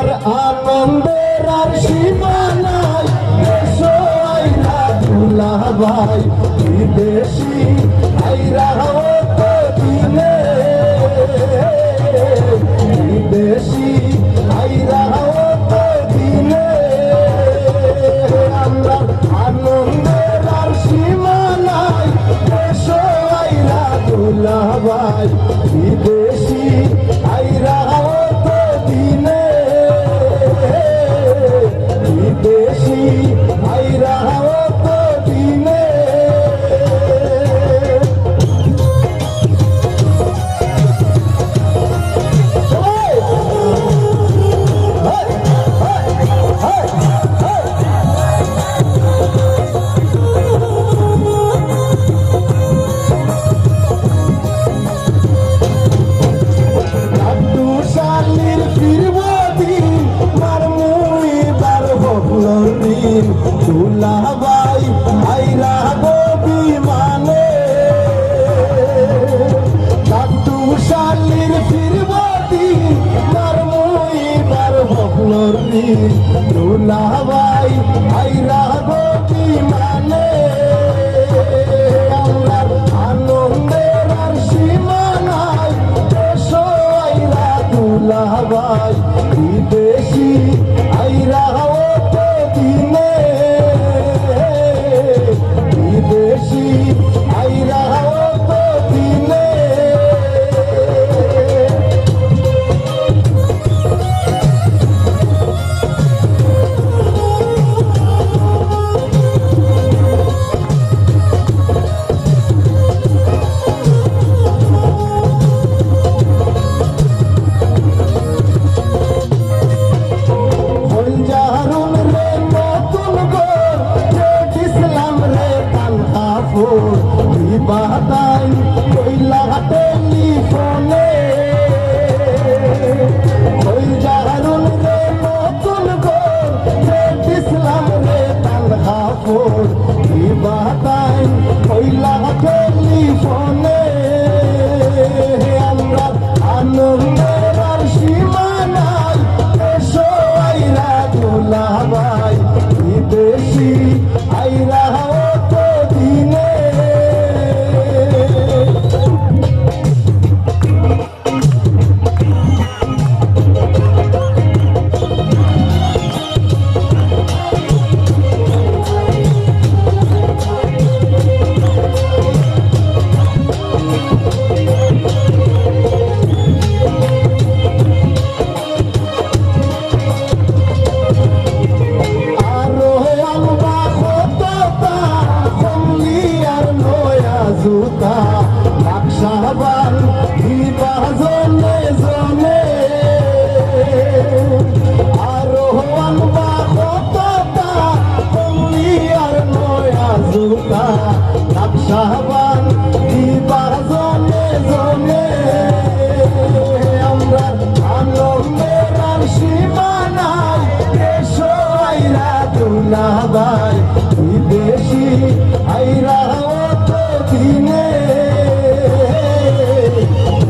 আমার আনন্দের আর সীমা নাই, এসো আইরা দুলাভাই বিদেশি আইরা হতো দিনে, বিদেশি আইরা হতো দিনে। আমরা আনন্দের আর সীমা নাই, এসো আইরা দুলাভাই বিদেশি আইরা হতো দিনে, বিদেশি আইরা হতো দিনে। দুলাভাই আইরা গো বিমানে, দাদু শালির ফিরব দিন মার মুইবার ভগ্নর দিন। দুলাভাই আইরা গো বিমানে, আমার আনন্দের আর সীমা নাই, এসো আইরা দুলাভাই বিদেশি আইরা হতো দিনে, বিদেশি আইরা হতো দিনে। বাতাই কইলা টেলিফোনে, ওই জাহারুল রে নতুন গোর ইসলাম রে তালহাফোর, বাতাই কইলা টেলিফোনে। আমরা আনন্দের আর সীমা নাই, এসো আইরা দুলাভাই বিদেশি আইরা হতো দিনে, বাক্সাবান জনে জনে আরোহন বা কতটা কমলি আর নয়া জুতা, বাক্সাবান জনে জনে। আমরা আনন্দের আর সীমা নাই, এসো আইরা দুলাভাই বিদেশি আইরা হতো দিনে,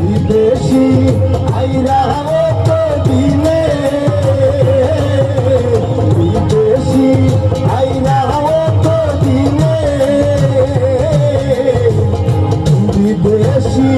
বিদেশি আইরা হতো দিনে, বিদেশি আইরা হতো দিনে, বিদেশি।